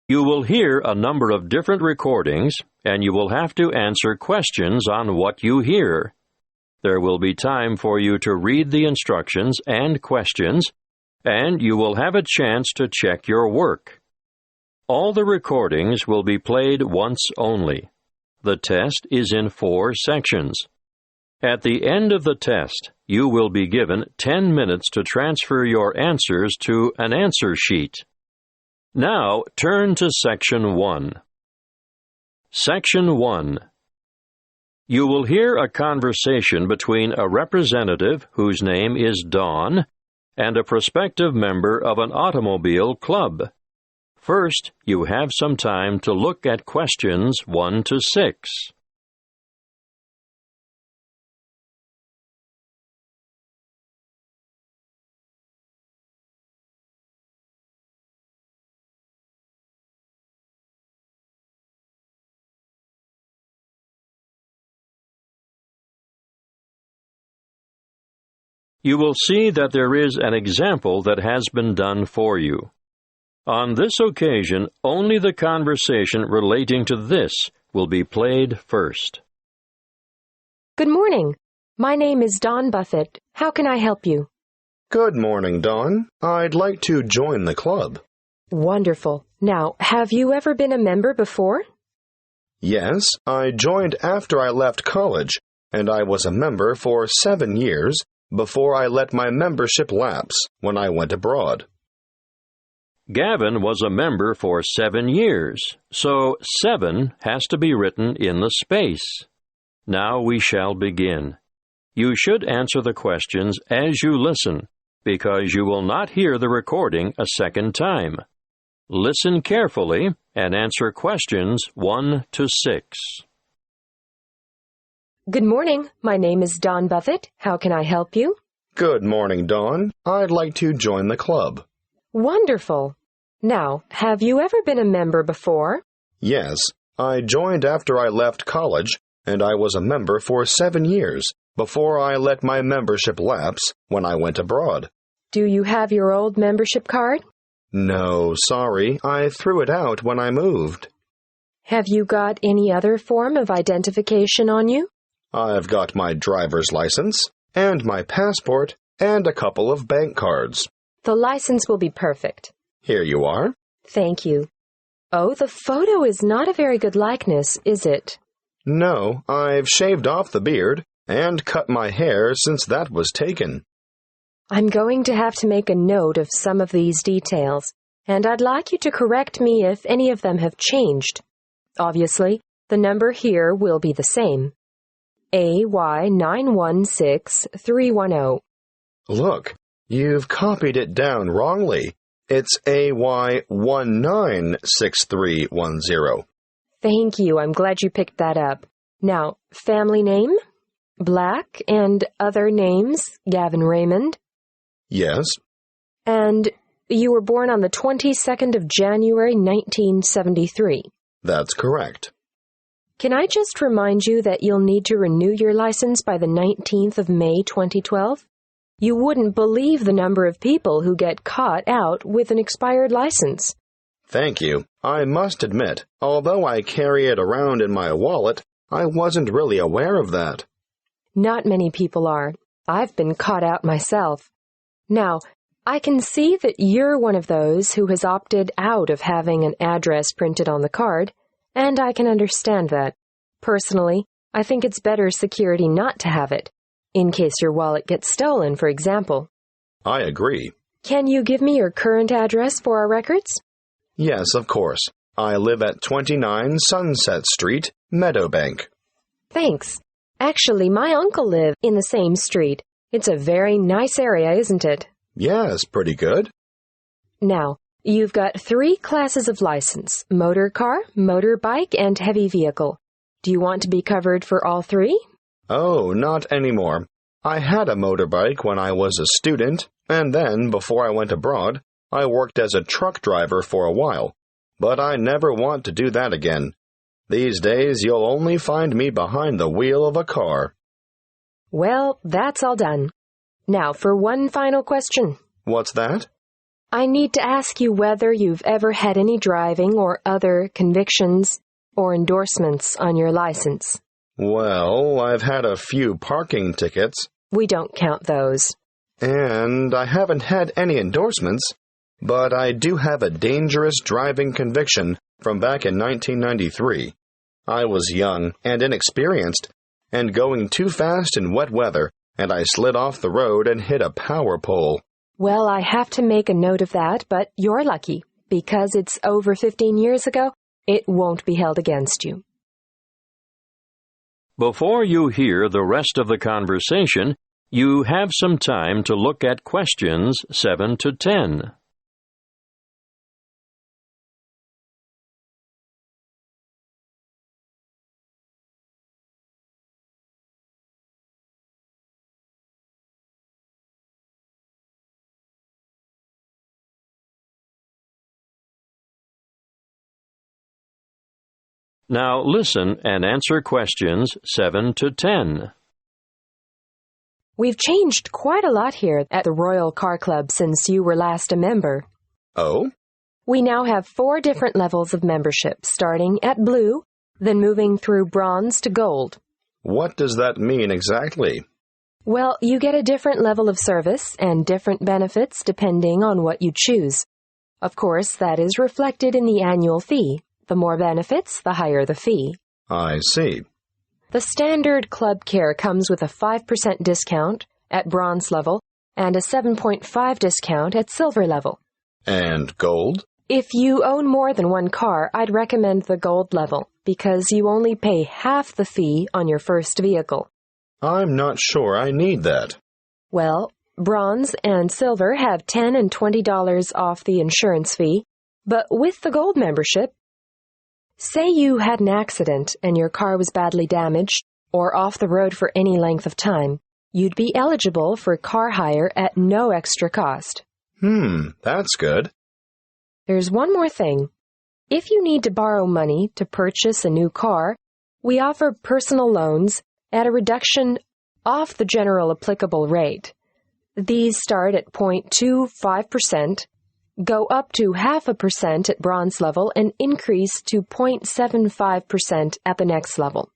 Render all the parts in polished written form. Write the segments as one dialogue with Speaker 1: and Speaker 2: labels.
Speaker 1: You will hear a number of different recordings, and you will have to answer questions on what you hear. There will be time for you to read the instructions and questions, and you will have a chance to check your work. All the recordings will be played once only. The test is in 4 sections. At the end of the test, you will be given 10 minutes to transfer your answers to an answer sheet. Now, turn to Section 1. Section 1. You will hear a conversation between a representative whose name is Dawn and a prospective member of an automobile club. First, you have some time to look at questions 1 to 6. You will see that there is an example that has been done for you. On this occasion, only the conversation relating to this will be played first.
Speaker 2: Good morning. My name is Dawn Buffett. How can I help you?
Speaker 3: Good morning, Dawn. I'd like to join the club.
Speaker 2: Wonderful. Now, have you ever been a member before?
Speaker 3: Yes, I joined after I left college, and I was a member for 7 years before I let my membership lapse when I went abroad.
Speaker 1: Gavin was a member for 7 years, so 7 has to be written in the space. Now we shall begin. You should answer the questions as you listen, because you will not hear the recording a second time. Listen carefully and answer questions 1 to 6.
Speaker 2: Good morning. My name is Dawn Buffett. How can I help you?
Speaker 3: Good morning, Dawn. I'd like to join the club.
Speaker 2: Wonderful. Now, have you ever been a member before?
Speaker 3: Yes, I joined after I left college, and I was a member for 7 years before I let my membership lapse when I went abroad.
Speaker 2: Do you have your old membership card?
Speaker 3: No, sorry. I threw it out when I moved.
Speaker 2: Have you got any other form of identification on you?
Speaker 3: I've got my driver's license, and my passport, and a couple of bank cards.
Speaker 2: The license will be perfect.
Speaker 3: Here you are.
Speaker 2: Thank you. Oh, the photo is not a very good likeness, is it?
Speaker 3: No, I've shaved off the beard and cut my hair since that was taken.
Speaker 2: I'm going to have to make a note of some of these details, and I'd like you to correct me if any of them have changed. Obviously, the number here will be the same. AY916310.
Speaker 3: Look, you've copied it down wrongly. It's AY196310.
Speaker 2: Thank you. I'm glad you picked that up. Now, family name? Black, and other names? Gavin Raymond?
Speaker 3: Yes.
Speaker 2: And you were born on the 22nd of January, 1973.
Speaker 3: That's correct.
Speaker 2: Can I just remind you that you'll need to renew your license by the 19th of May, 2012? You wouldn't believe the number of people who get caught out with an expired license.
Speaker 3: Thank you. I must admit, although I carry it around in my wallet, I wasn't really aware of that.
Speaker 2: Not many people are. I've been caught out myself. Now, I can see that you're one of those who has opted out of having an address printed on the card, and I can understand that. Personally, I think it's better security not to have it, in case your wallet gets stolen, for example.
Speaker 3: I agree.
Speaker 2: Can you give me your current address for our records?
Speaker 3: Yes, of course. I live at 29 Sunset Street, Meadowbank.
Speaker 2: Thanks. Actually, my uncle lives in the same street. It's a very nice area, isn't it?
Speaker 3: Yes, pretty good.
Speaker 2: Now, you've got 3 classes of license: motor car, motorbike, and heavy vehicle. Do you want to be covered for all 3?
Speaker 3: Oh, not anymore. I had a motorbike when I was a student, and then, before I went abroad, I worked as a truck driver for a while. But I never want to do that again. These days, you'll only find me behind the wheel of a car.
Speaker 2: Well, that's all done. Now for one final question.
Speaker 3: What's that?
Speaker 2: I need to ask you whether you've ever had any driving or other convictions or endorsements on your license.
Speaker 3: Well, I've had a few parking tickets.
Speaker 2: We don't count those.
Speaker 3: And I haven't had any endorsements, but I do have a dangerous driving conviction from back in 1993. I was young and inexperienced, and going too fast in wet weather, and I slid off the road and hit a power pole.
Speaker 2: Well, I have to make a note of that, but you're lucky. Because it's over 15 years ago, it won't be held against you.
Speaker 1: Before you hear the rest of the conversation, you have some time to look at questions 7 to 10. Now listen and answer questions 7 to 10.
Speaker 2: We've changed quite a lot here at the Royal Car Club since you were last a member.
Speaker 3: Oh?
Speaker 2: We now have 4 different levels of membership, starting at blue, then moving through bronze to gold.
Speaker 3: What does that mean exactly?
Speaker 2: Well, you get a different level of service and different benefits depending on what you choose. Of course, that is reflected in the annual fee. The more benefits, the higher the fee.
Speaker 3: I see.
Speaker 2: The standard club care comes with a 5% discount at bronze level and a 7.5% discount at silver level.
Speaker 3: And gold?
Speaker 2: If you own more than one car, I'd recommend the gold level because you only pay half the fee on your first vehicle.
Speaker 3: I'm not sure I need that.
Speaker 2: Well, bronze and silver have $10 and $20 off the insurance fee, but with the gold membership, say you had an accident and your car was badly damaged or off the road for any length of time, you'd be eligible for car hire at no extra cost.
Speaker 3: That's good.
Speaker 2: There's one more thing. If you need to borrow money to purchase a new car, we offer personal loans at a reduction off the general applicable rate. These start at 0.25%, go up to 0.5% at bronze level, and increase to 0.75% at the next level.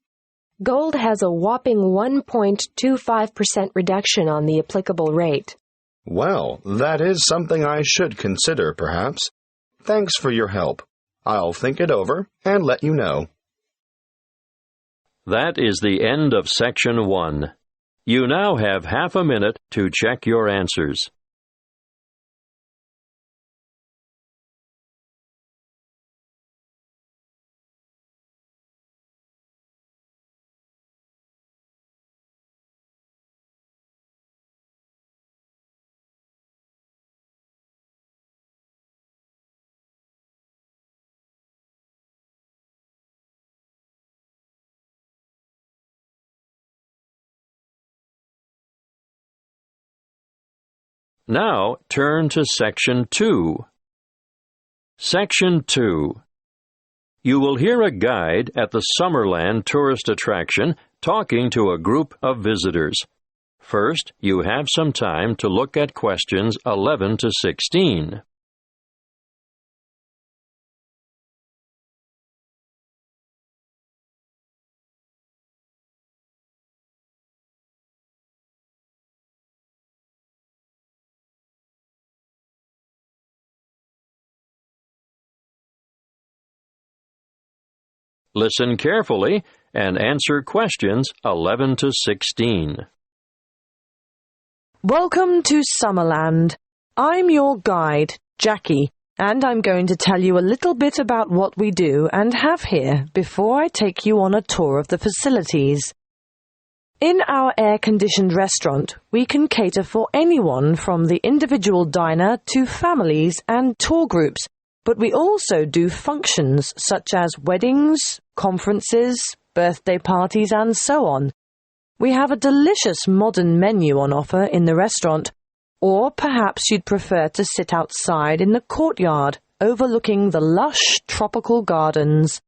Speaker 2: Gold has a whopping 1.25% reduction on the applicable rate.
Speaker 3: Well, that is something I should consider, perhaps. Thanks for your help. I'll think it over and let you know.
Speaker 1: That is the end of Section 1. You now have half a minute to check your answers. Now turn to Section 2. Section 2. You will hear a guide at the Summerland tourist attraction talking to a group of visitors. First, you have some time to look at questions 11 to 16. Listen carefully and answer questions 11 to 16.
Speaker 4: Welcome to Summerland. I'm your guide, Jackie, and I'm going to tell you a little bit about what we do and have here before I take you on a tour of the facilities. In our air-conditioned restaurant, we can cater for anyone from the individual diner to families and tour groups, but we also do functions such as weddings, conferences, birthday parties, and so on. We have a delicious modern menu on offer in the restaurant, or perhaps you'd prefer to sit outside in the courtyard overlooking the lush tropical gardens.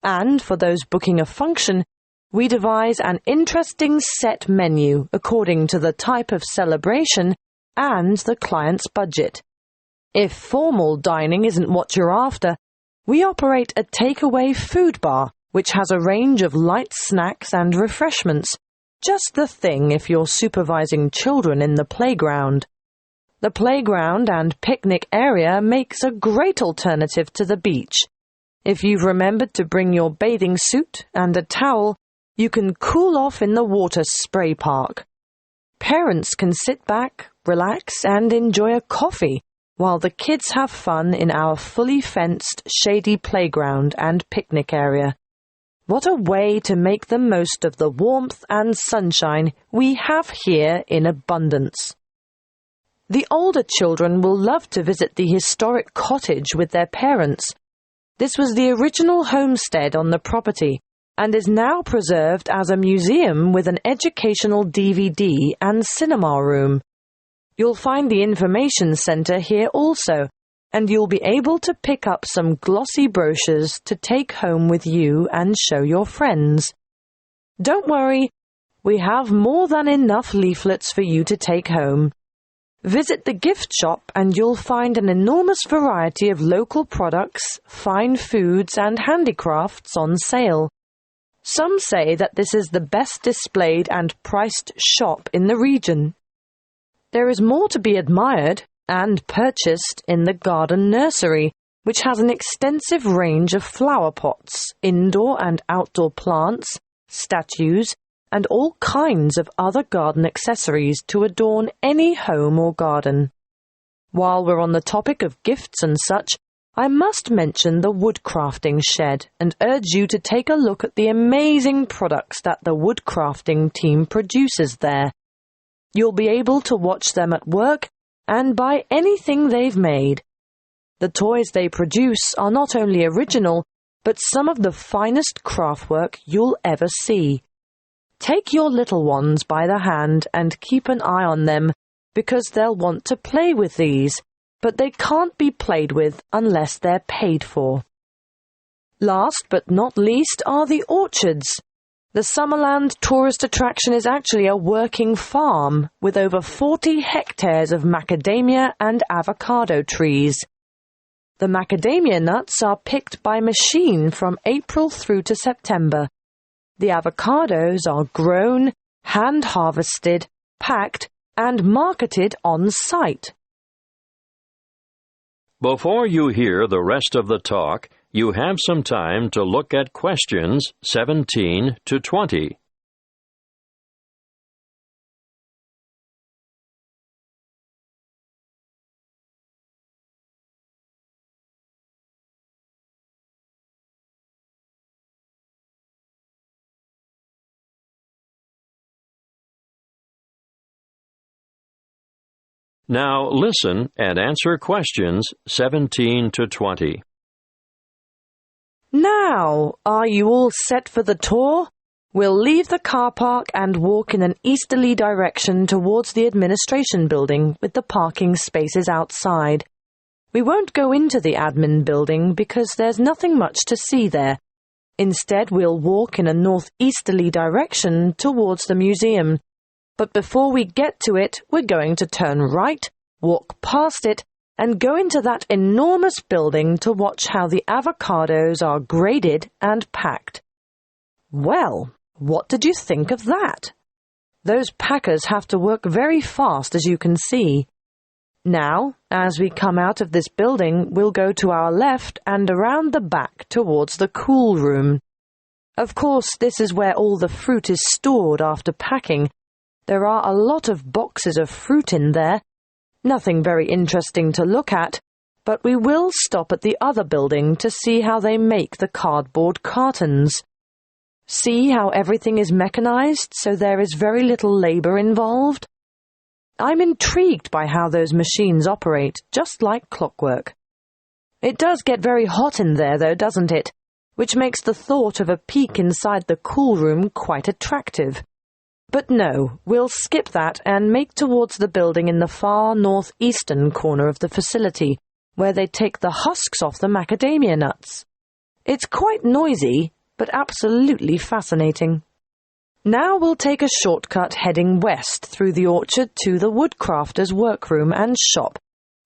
Speaker 4: And for those booking a function, We devise an interesting set menu according to the type of celebration and the client's budget. If formal dining isn't what you're after, we operate a takeaway food bar, which has a range of light snacks and refreshments, just the thing if you're supervising children in the playground. The playground and picnic area makes a great alternative to the beach. If you've remembered to bring your bathing suit and a towel, you can cool off in the water spray park. Parents can sit back, relax, and enjoy a coffee while the kids have fun in our fully fenced, shady playground and picnic area. What a way to make the most of the warmth and sunshine we have here in abundance. The older children will love to visit the historic cottage with their parents. This was the original homestead on the property and is now preserved as a museum with an educational DVD and cinema room. You'll find the information center here also, and you'll be able to pick up some glossy brochures to take home with you and show your friends. Don't worry, we have more than enough leaflets for you to take home. Visit the gift shop and you'll find an enormous variety of local products, fine foods and handicrafts on sale. Some say that this is the best displayed and priced shop in the region. There is more to be admired and purchased in the garden nursery, which has an extensive range of flower pots, indoor and outdoor plants, statues, and all kinds of other garden accessories to adorn any home or garden. While we're on the topic of gifts and such, I must mention the woodcrafting shed and urge you to take a look at the amazing products that the woodcrafting team produces there. You'll be able to watch them at work and buy anything they've made. The toys they produce are not only original, but some of the finest craftwork you'll ever see. Take your little ones by the hand and keep an eye on them, because they'll want to play with these, but they can't be played with unless they're paid for. Last but not least are the orchards. The Summerland tourist attraction is actually a working farm with over 40 hectares of macadamia and avocado trees. The macadamia nuts are picked by machine from April through to September. The avocados are grown, hand-harvested, packed, and marketed on site.
Speaker 1: Before you hear the rest of the talk, you have some time to look at questions 17 to 20. Now listen and answer questions 17 to 20.
Speaker 4: Now, are you all set for the tour? We'll leave the car park and walk in an easterly direction towards the administration building with the parking spaces outside. We won't go into the admin building because there's nothing much to see there. Instead, we'll walk in a northeasterly direction towards the museum. But before we get to it, we're going to turn right, walk past it, and go into that enormous building to watch how the avocados are graded and packed. Well, what did you think of that? Those packers have to work very fast, as you can see. Now, as we come out of this building, we'll go to our left and around the back towards the cool room. Of course, this is where all the fruit is stored after packing. There are a lot of boxes of fruit in there. Nothing very interesting to look at, but we will stop at the other building to see how they make the cardboard cartons. See how everything is mechanized, so there is very little labor involved? I'm intrigued by how those machines operate, just like clockwork. It does get very hot in there, though, doesn't it? Which makes the thought of a peek inside the cool room quite attractive. But no, we'll skip that and make towards the building in the far northeastern corner of the facility, where they take the husks off the macadamia nuts. It's quite noisy, but absolutely fascinating. Now we'll take a shortcut heading west through the orchard to the woodcrafter's workroom and shop,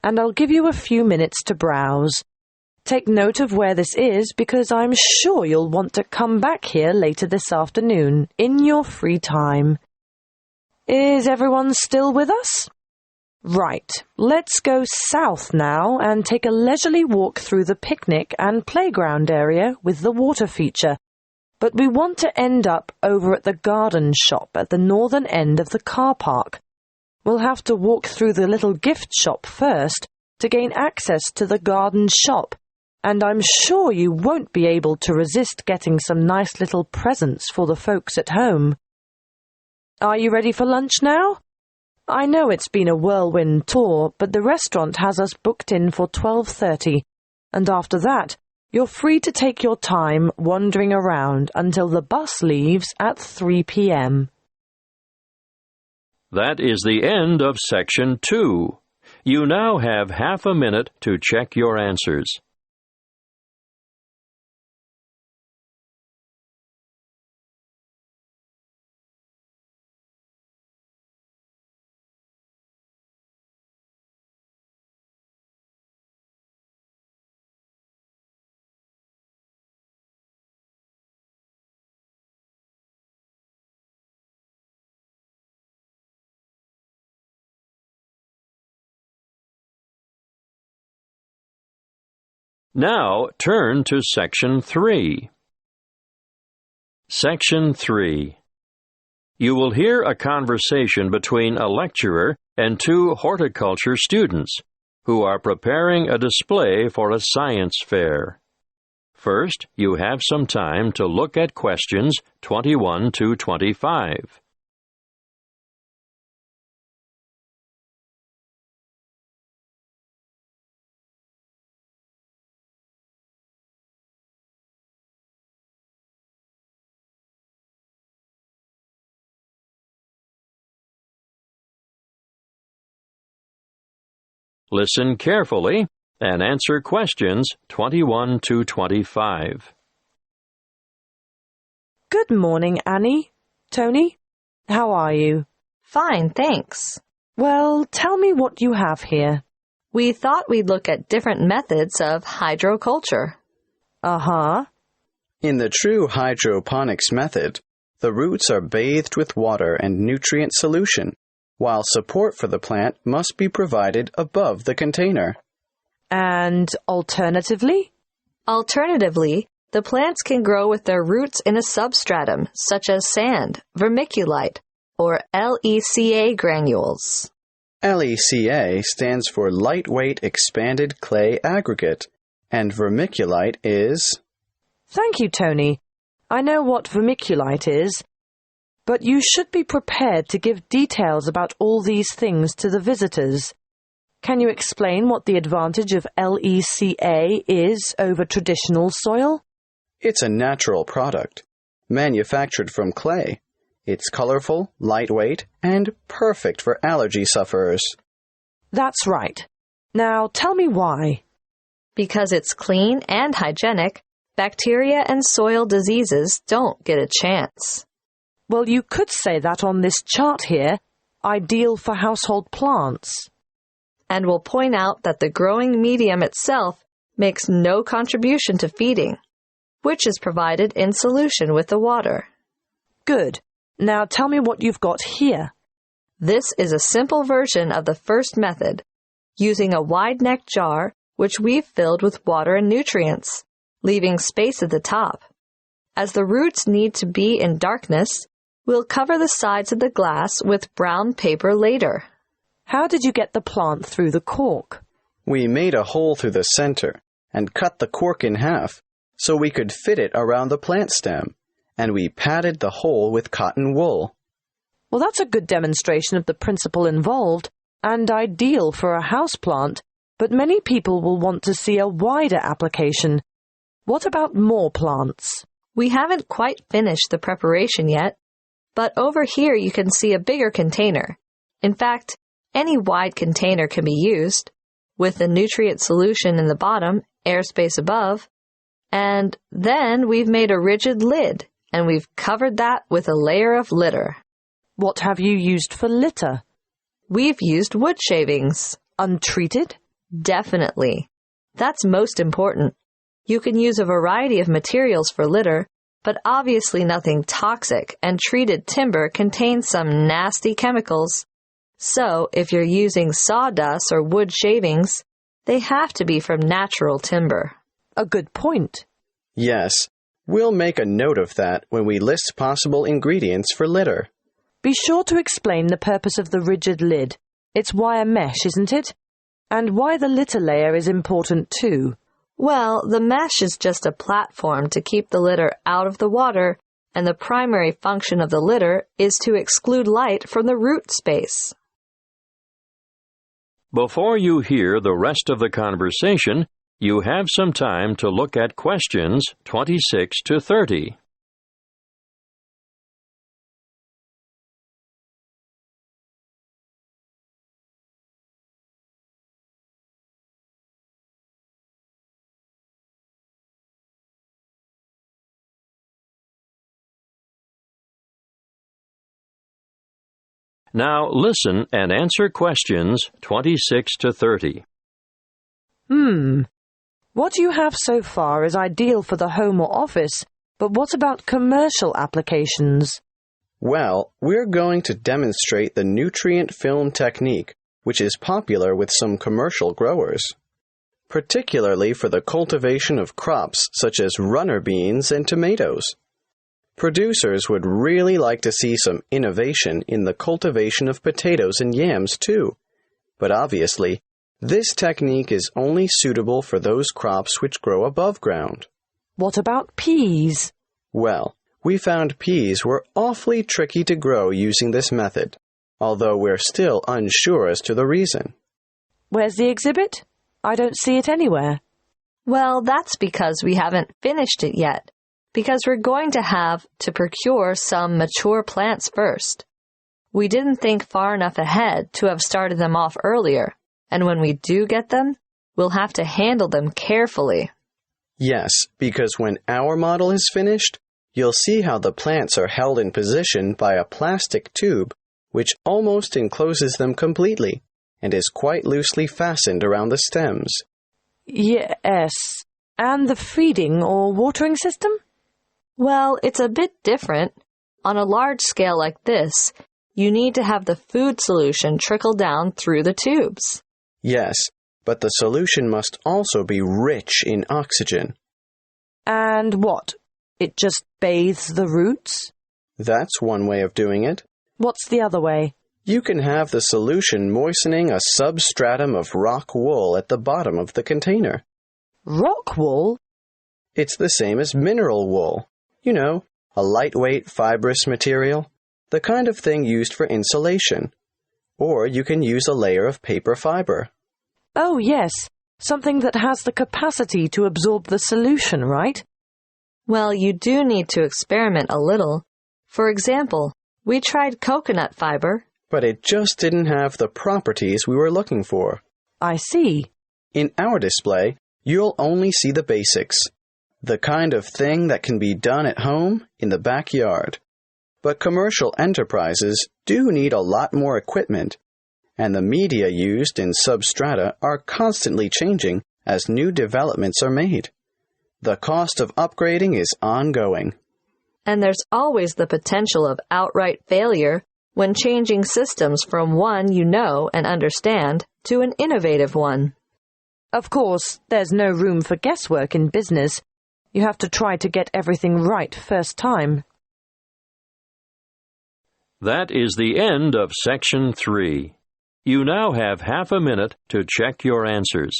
Speaker 4: and I'll give you a few minutes to browse. Take note of where this is because I'm sure you'll want to come back here later this afternoon in your free time. Is everyone still with us? Right, let's go south now and take a leisurely walk through the picnic and playground area with the water feature. But we want to end up over at the garden shop at the northern end of the car park. We'll have to walk through the little gift shop first to gain access to the garden shop, and I'm sure you won't be able to resist getting some nice little presents for the folks at home. Are you ready for lunch now? I know it's been a whirlwind tour, but the restaurant has us booked in for 12:30, and after that, you're free to take your time wandering around until the bus leaves at 3 p.m.
Speaker 1: That is the end of Section 2. You now have half a minute to check your answers. Now turn to Section 3. Section 3. You will hear a conversation between a lecturer and two horticulture students who are preparing a display for a science fair. First, you have some time to look at questions 21 to 25. Listen carefully and answer questions 21 to 25.
Speaker 4: Good morning, Annie. Tony, how are you?
Speaker 5: Fine, thanks.
Speaker 4: Well, tell me what you have here.
Speaker 5: We thought we'd look at different methods of hydroculture.
Speaker 4: Uh-huh.
Speaker 6: In the true hydroponics method, the roots are bathed with water and nutrient solution, while support for the plant must be provided above the container.
Speaker 4: And alternatively?
Speaker 5: Alternatively, the plants can grow with their roots in a substratum, such as sand, vermiculite, or LECA granules.
Speaker 6: LECA stands for Lightweight Expanded Clay Aggregate, and vermiculite is...
Speaker 4: Thank you, Tony. I know what vermiculite is, but you should be prepared to give details about all these things to the visitors. Can you explain what the advantage of LECA is over traditional soil?
Speaker 6: It's a natural product, manufactured from clay. It's colorful, lightweight, and perfect for allergy sufferers.
Speaker 4: That's right. Now tell me why.
Speaker 5: Because it's clean and hygienic, bacteria and soil diseases don't get a chance.
Speaker 4: Well, you could say that on this chart here, ideal for household plants.
Speaker 5: And we'll point out that the growing medium itself makes no contribution to feeding, which is provided in solution with the water.
Speaker 4: Good. Now tell me what you've got here.
Speaker 5: This is a simple version of the first method, using a wide-neck jar which we've filled with water and nutrients, leaving space at the top. As the roots need to be in darkness, we'll cover the sides of the glass with brown paper later.
Speaker 4: How did you get the plant through the cork?
Speaker 6: We made a hole through the center and cut the cork in half so we could fit it around the plant stem, and we padded the hole with cotton wool.
Speaker 4: Well, that's a good demonstration of the principle involved and ideal for a houseplant, but many people will want to see a wider application. What about more plants?
Speaker 5: We haven't quite finished the preparation yet, but over here you can see a bigger container. In fact, any wide container can be used, with the nutrient solution in the bottom, airspace above, and then we've made a rigid lid, and we've covered that with a layer of litter.
Speaker 4: What have you used for litter?
Speaker 5: We've used wood shavings.
Speaker 4: Untreated?
Speaker 5: Definitely. That's most important. You can use a variety of materials for litter, but obviously nothing toxic, and treated timber contains some nasty chemicals. So, if you're using sawdust or wood shavings, they have to be from natural timber.
Speaker 4: A good point.
Speaker 6: Yes, we'll make a note of that when we list possible ingredients for litter.
Speaker 4: Be sure to explain the purpose of the rigid lid. It's wire mesh, isn't it? And why the litter layer is important too.
Speaker 5: Well, the mesh is just a platform to keep the litter out of the water, and the primary function of the litter is to exclude light from the root space.
Speaker 1: Before you hear the rest of the conversation, you have some time to look at questions 26 to 30. Now listen and answer questions 26 to 30.
Speaker 4: What you have so far is ideal for the home or office, but what about commercial applications?
Speaker 6: Well, we're going to demonstrate the nutrient film technique, which is popular with some commercial growers, particularly for the cultivation of crops such as runner beans and tomatoes. Producers would really like to see some innovation in the cultivation of potatoes and yams too, but obviously, this technique is only suitable for those crops which grow above ground.
Speaker 4: What about peas?
Speaker 6: Well, we found peas were awfully tricky to grow using this method, although we're still unsure as to the reason.
Speaker 4: Where's the exhibit? I don't see it anywhere.
Speaker 5: Well, that's because we haven't finished it yet, because we're going to have to procure some mature plants first. We didn't think far enough ahead to have started them off earlier, and when we do get them, we'll have to handle them carefully.
Speaker 6: Yes, because when our model is finished, you'll see how the plants are held in position by a plastic tube which almost encloses them completely and is quite loosely fastened around the stems.
Speaker 4: Yes. And the feeding or watering system?
Speaker 5: Well, it's a bit different. On a large scale like this, you need to have the food solution trickle down through the tubes.
Speaker 6: Yes, but the solution must also be rich in oxygen.
Speaker 4: And what? It just bathes the roots?
Speaker 6: That's one way of doing it.
Speaker 4: What's the other way?
Speaker 6: You can have the solution moistening a substratum of rock wool at the bottom of the container.
Speaker 4: Rock wool?
Speaker 6: It's the same as mineral wool. You know, a lightweight fibrous material, the kind of thing used for insulation. Or you can use a layer of paper fiber.
Speaker 4: Oh, yes. Something that has the capacity to absorb the solution, right?
Speaker 5: Well, you do need to experiment a little. For example, we tried coconut fiber,
Speaker 6: but it just didn't have the properties we were looking for.
Speaker 4: I see.
Speaker 6: In our display, you'll only see the basics, the kind of thing that can be done at home in the backyard. But commercial enterprises do need a lot more equipment, and the media used in substrata are constantly changing as new developments are made. The cost of upgrading is ongoing.
Speaker 5: And there's always the potential of outright failure when changing systems from one you know and understand to an innovative one.
Speaker 4: Of course, there's no room for guesswork in business. You have to try to get everything right first time.
Speaker 1: That is the end of Section 3. You now have half a minute to check your answers.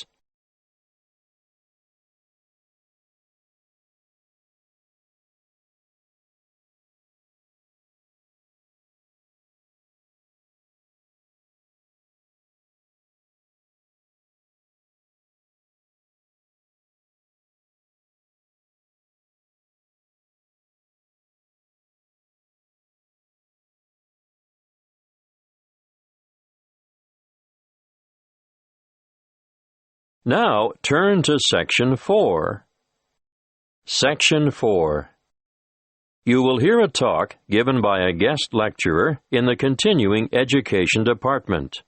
Speaker 1: Now turn to Section 4. Section 4. You will hear a talk given by a guest lecturer in the Continuing Education Department.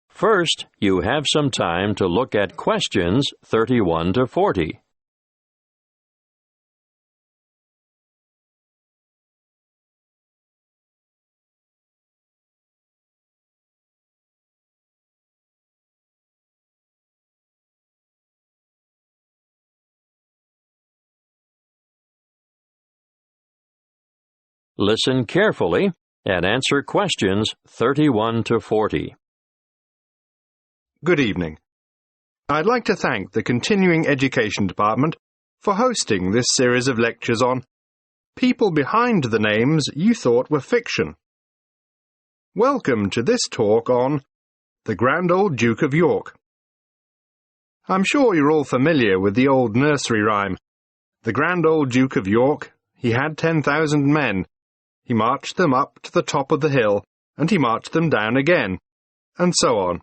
Speaker 1: First, you have some time to look at questions 31 to 40. Listen carefully and answer questions 31 to 40.
Speaker 7: Good evening. I'd like to thank the Continuing Education Department for hosting this series of lectures on people behind the names you thought were fiction. Welcome to this talk on the Grand Old Duke of York. I'm sure you're all familiar with the old nursery rhyme. The Grand Old Duke of York, he had 10,000 men. He marched them up to the top of the hill, and he marched them down again, and so on.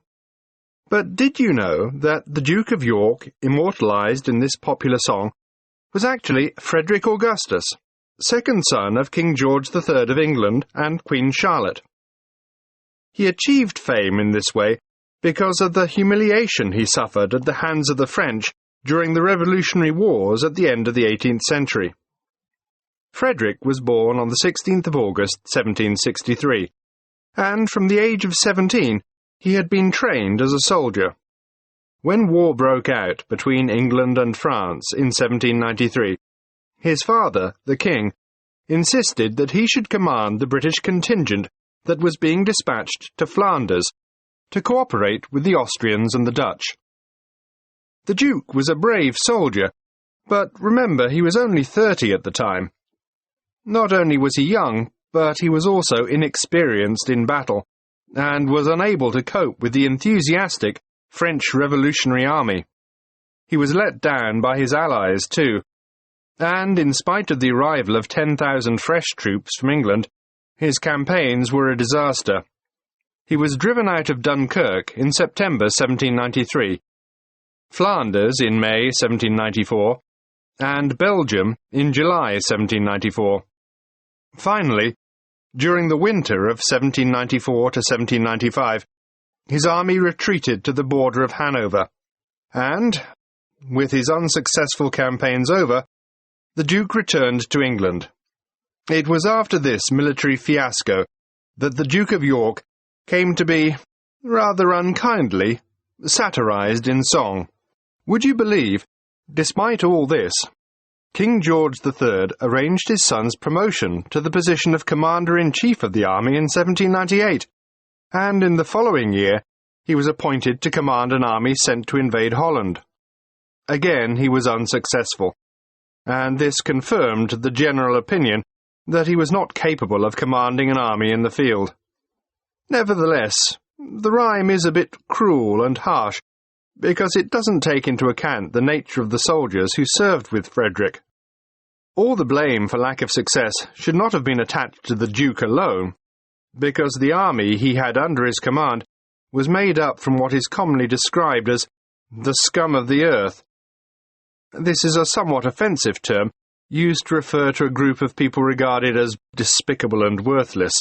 Speaker 7: But did you know that the Duke of York, immortalized in this popular song, was actually Frederick Augustus, second son of King George III of England and Queen Charlotte? He achieved fame in this way because of the humiliation he suffered at the hands of the French during the Revolutionary Wars at the end of the 18th century. Frederick was born on the 16th of August, 1763, and from the age of 17 he had been trained as a soldier. When war broke out between England and France in 1793, his father, the king, insisted that he should command the British contingent that was being dispatched to Flanders to cooperate with the Austrians and the Dutch. The Duke was a brave soldier, but remember he was only 30 at the time. Not only was he young, but he was also inexperienced in battle, and was unable to cope with the enthusiastic French Revolutionary Army. He was let down by his allies too, and in spite of the arrival of 10,000 fresh troops from England, his campaigns were a disaster. He was driven out of Dunkirk in September 1793, Flanders in May 1794, and Belgium in July 1794. Finally, during the winter of 1794 to 1795, his army retreated to the border of Hanover, and, with his unsuccessful campaigns over, the Duke returned to England. It was after this military fiasco that the Duke of York came to be, rather unkindly, satirized in song. Would you believe, despite all this, King George III arranged his son's promotion to the position of Commander-in-Chief of the army in 1798, and in the following year he was appointed to command an army sent to invade Holland. Again he was unsuccessful, and this confirmed the general opinion that he was not capable of commanding an army in the field. Nevertheless, the rhyme is a bit cruel and harsh, because it doesn't take into account the nature of the soldiers who served with Frederick. All the blame for lack of success should not have been attached to the Duke alone, because the army he had under his command was made up from what is commonly described as the scum of the earth. This is a somewhat offensive term, used to refer to a group of people regarded as despicable and worthless.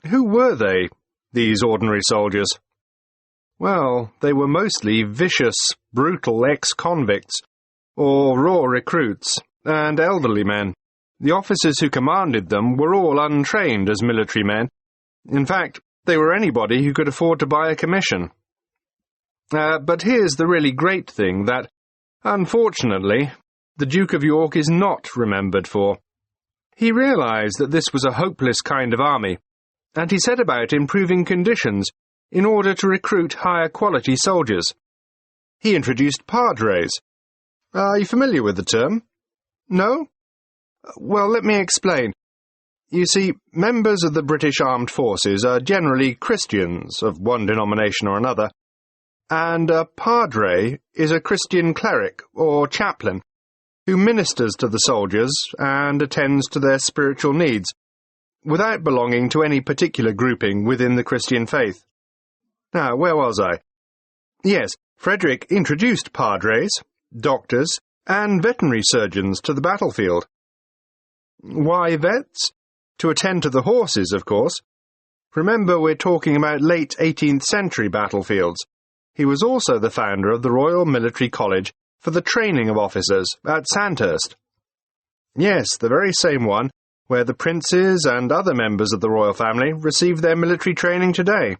Speaker 7: Who were they, these ordinary soldiers? Well, they were mostly vicious, brutal ex-convicts, or raw recruits, and elderly men. The officers who commanded them were all untrained as military men. In fact, they were anybody who could afford to buy a commission. But here's the really great thing that, unfortunately, the Duke of York is not remembered for. He realized that this was a hopeless kind of army, and he set about improving conditions in order to recruit higher-quality soldiers. He introduced padres. Are you familiar with the term? No? Well, let me explain. You see, members of the British Armed Forces are generally Christians of one denomination or another, and a padre is a Christian cleric or chaplain who ministers to the soldiers and attends to their spiritual needs, without belonging to any particular grouping within the Christian faith. Now, where was I? Yes, Frederick introduced padres, doctors, and veterinary surgeons to the battlefield. Why vets? To attend to the horses, of course. Remember, we're talking about late 18th century battlefields. He was also the founder of the Royal Military College for the training of officers at Sandhurst. Yes, the very same one where the princes and other members of the royal family receive their military training today.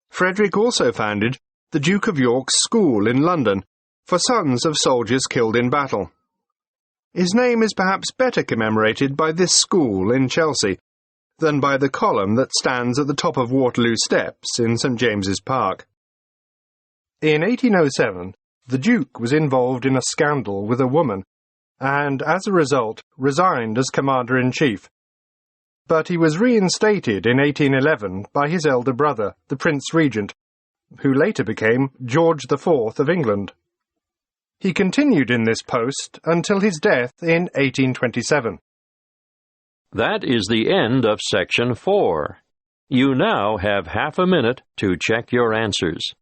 Speaker 7: Frederick also founded the Duke of York's School in London for sons of soldiers killed in battle. His name is perhaps better commemorated by this school in Chelsea than by the column that stands at the top of Waterloo Steps in St James's Park. In 1807, the Duke was involved in a scandal with a woman, and as a result resigned as Commander-in-Chief. But he was reinstated in 1811 by his elder brother, the Prince Regent, who later became George IV of England. He continued in this post until his death in 1827.
Speaker 1: That is the end of Section 4. You now have half a minute to check your answers.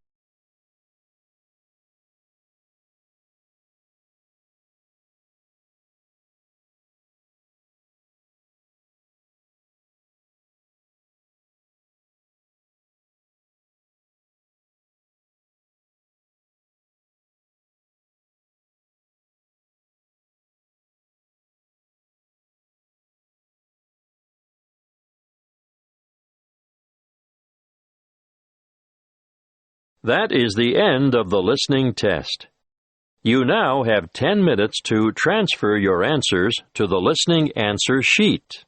Speaker 1: That is the end of the listening test. You now have 10 minutes to transfer your answers to the listening answer sheet.